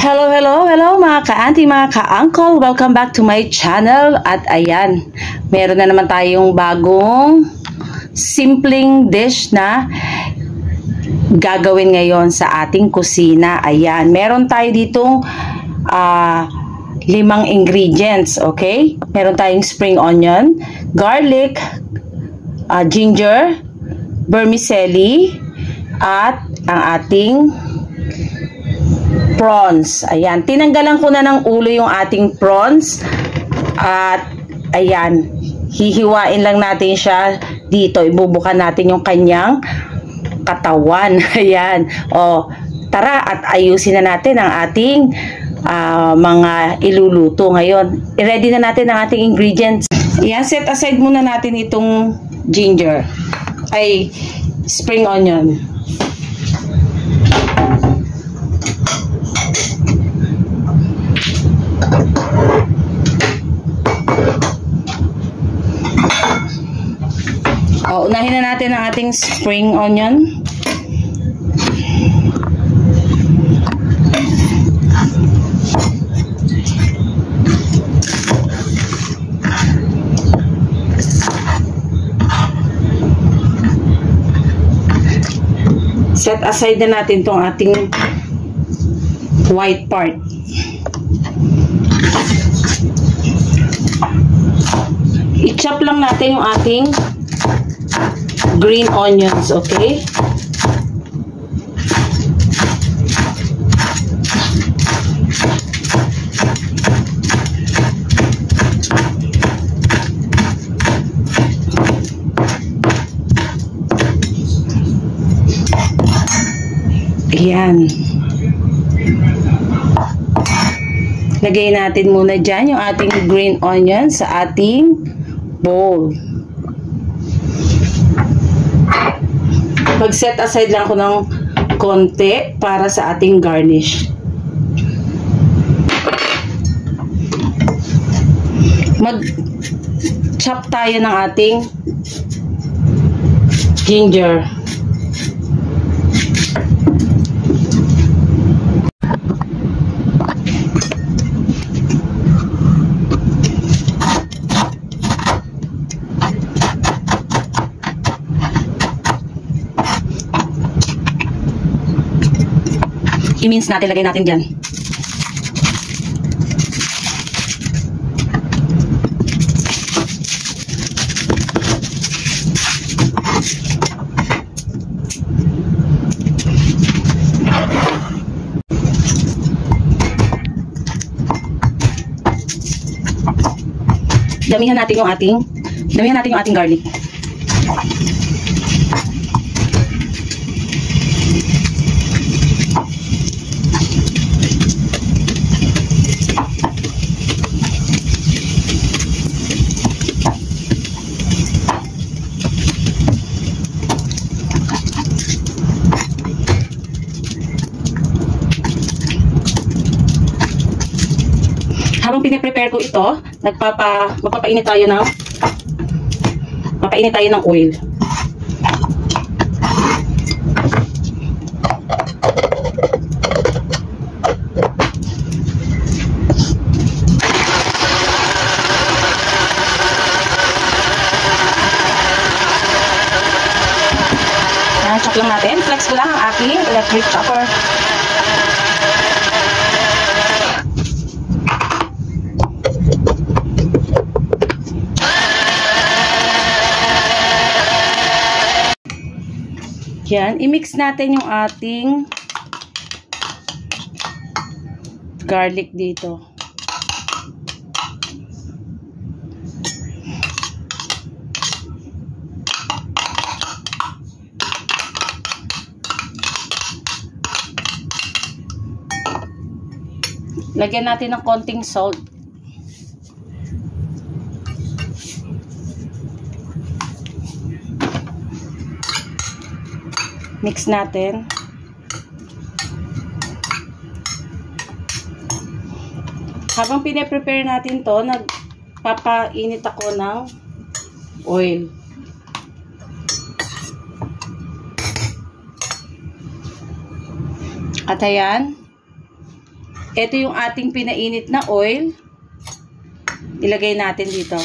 Hello, hello, hello mga ka-auntie, mga ka-uncle. Welcome back to my channel. At ayan, meron na naman tayong bagong simpleng dish na gagawin ngayon sa ating kusina. Ayan, meron tayo ditong 5 ingredients, okay? Meron tayong spring onion, garlic, ginger, vermicelli, at ang ating prawns. Ayan, tinanggalan ko na ng ulo yung ating prawns. At ayan, hihiwain lang natin siya dito. Ibubukan natin yung kanyang katawan. Ayan. O, tara at ayusin na natin ang ating mga iluluto ngayon. I-ready na natin ang ating ingredients. Ayan, set aside muna natin itong ginger. Ay, spring onion. Unahin na natin ang ating spring onion. Set aside na natin tong ating white part. I-chop lang natin yung ating green onions, okay? Ayan. Lagay natin muna dyan yung ating green onion sa ating bowl. Mag-set aside lang ako ng konti para sa ating garnish. Mag-chop tayo ng ating ginger. I-mince natin, lagay natin dyan. Damihan natin yung ating garlic. Habang piniprepare ko ito, magpapainit tayo ng oil. Chop lang natin. Flex ko lang ang aking electric chopper. Yan, i-mix natin yung ating garlic dito. Lagyan natin ng konting salt. Mix natin. Habang pine-prepare natin to, nagpapainit ako ng oil. At ayan, ito yung ating pinainit na oil. Ilagay natin dito.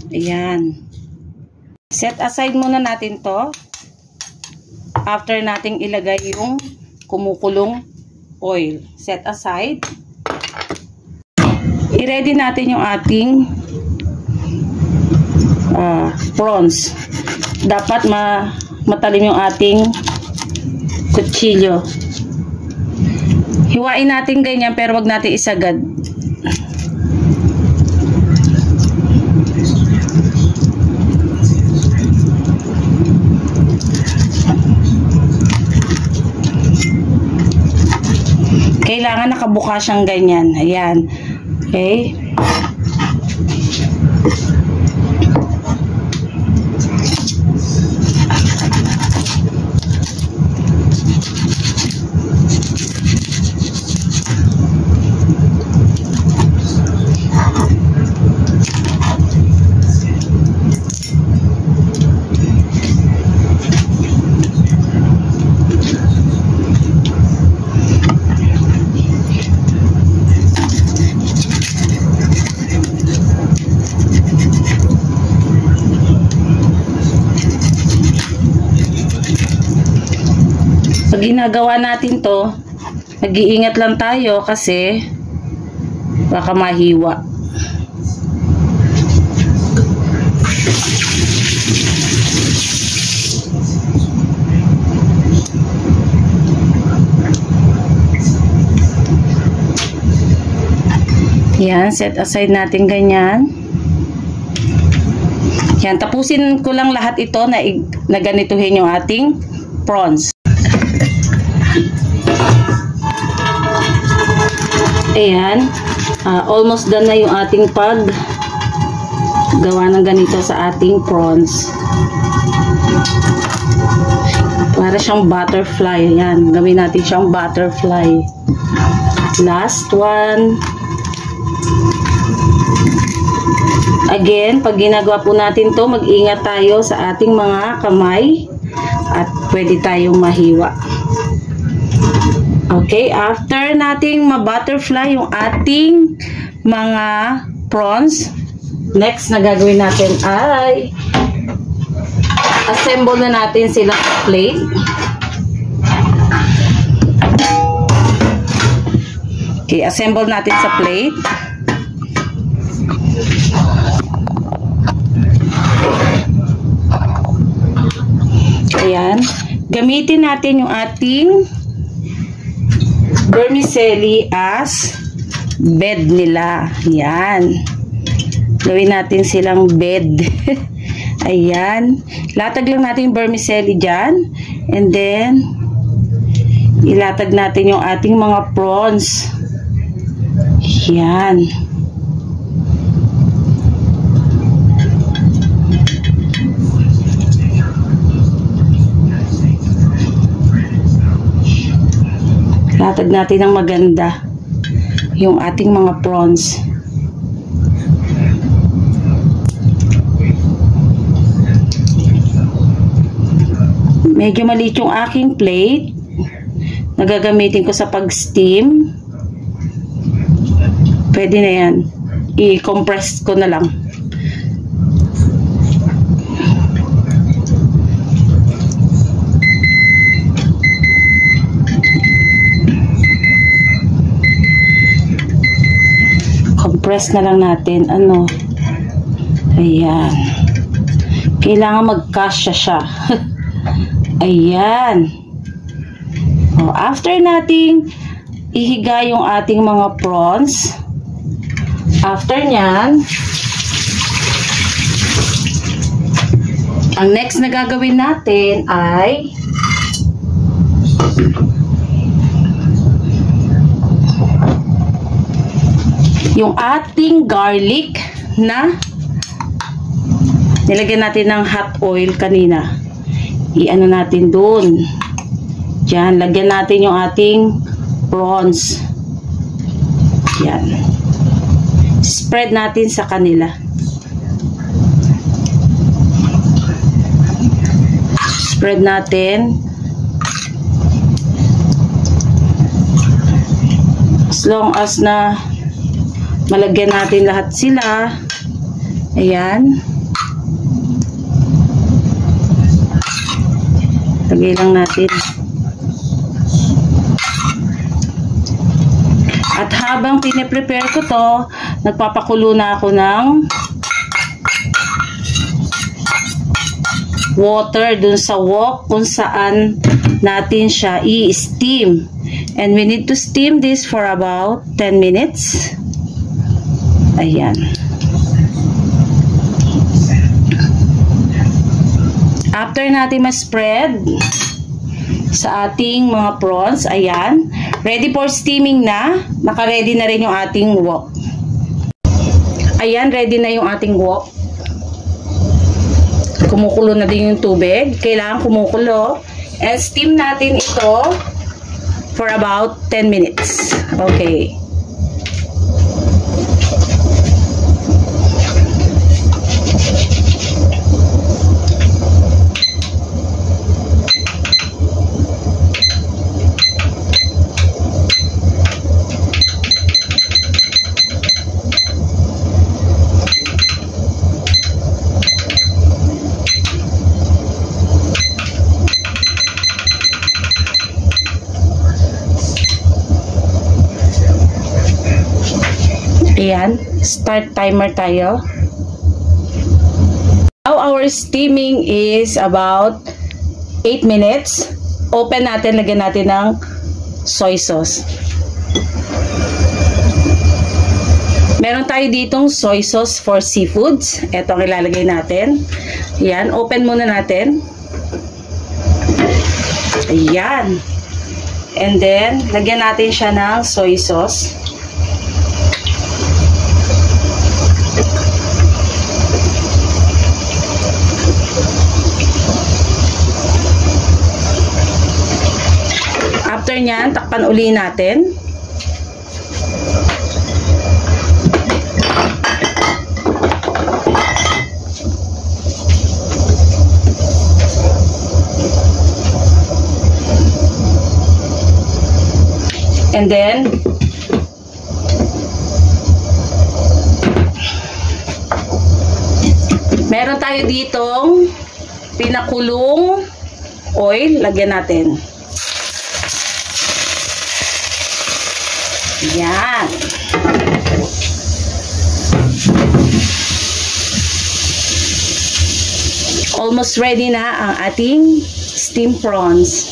Ayan. Set aside muna natin to. After nating ilagay yung kumukulong oil. Set aside. I-ready natin yung ating prawns. Dapat matalim yung ating kutsilyo. Hiwain natin ganyan pero wag natin isagad. Kailangan nakabuka siyang ganyan. Ayan. Okay. Pag ginagawa natin to, mag-iingat lang tayo kasi baka mahiwa. Yan, set aside natin ganyan. Yan, tapusin ko lang lahat ito na ganituhin yung ating prawns. Ayan, almost done na yung ating gawa ng ganito sa ating prawns. Para siyang butterfly. Ayan, gawin natin siyang butterfly. Last one. Again, pag ginagawa po natin to, mag-ingat tayo sa ating mga kamay at pwede tayong mahiwa. Okay, after nating ma-butterfly yung ating mga prawns, next na gagawin natin ay assemble na natin sila sa plate. Okay, assemble natin sa plate. Ayan, gamitin natin yung ating vermicelli as bed nila. Yan. Gawin natin silang bed. Ayan. Latag lang natin yung vermicelli dyan. And then, ilatag natin yung ating mga prawns. Yan. Latag natin ng maganda yung ating mga prawns. Medyo maliit yung aking plate na gagamitin ko sa pag-steam. Pwede na yan. I-compress ko na lang. Compress na lang natin. Ayan. Kailangan mag-kasya siya. Ayan. After nating ihiga yung ating mga prawns, after nyan, ang next na gagawin natin ay yung ating garlic na nilagyan natin ng hot oil kanina. I-ano natin dun. Diyan, lagyan natin yung ating prawns. Yan. Spread natin sa kanila. Spread natin. As long as na malagyan natin lahat sila. Ayan. Lagay lang natin. At habang pine-prepare ko to, nagpapakulo na ako ng water dun sa wok kung saan natin siya i-steam. And we need to steam this for about 10 minutes. Ayan. After natin ma-spread sa ating mga prawns, ayan, ready for steaming na. Naka-ready na rin yung ating wok. Ayan, ready na yung ating wok. Kumukulo na din yung tubig. Kailangan kumukulo. And steam natin ito for about 10 minutes. Okay. Ayan, start timer tayo. Now our steaming is about 8 minutes. Open natin, lagyan natin ng soy sauce. Meron tayo ditong soy sauce for seafoods. Ito ang ilalagay natin. Ayan, open muna natin. Ayan. And then, lagyan natin siya ng soy sauce. After nyan, takpan uli natin. And then, meron tayo ditong pinakulong oil. Lagyan natin. Yan. Almost ready na ang ating steamed prawns.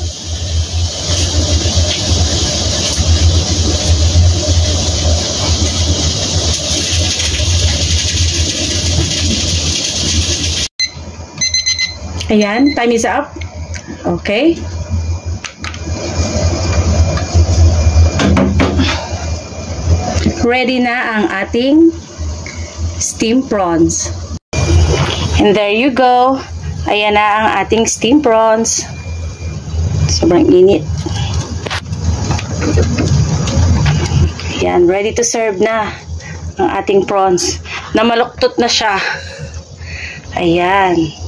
Ayan, time is up. Okay. Ready na ang ating steamed prawns. And there you go. Ayan na ang ating steamed prawns. Sobrang init. Ayan, ready to serve na ang ating prawns. Namaluktot na siya. Ayan.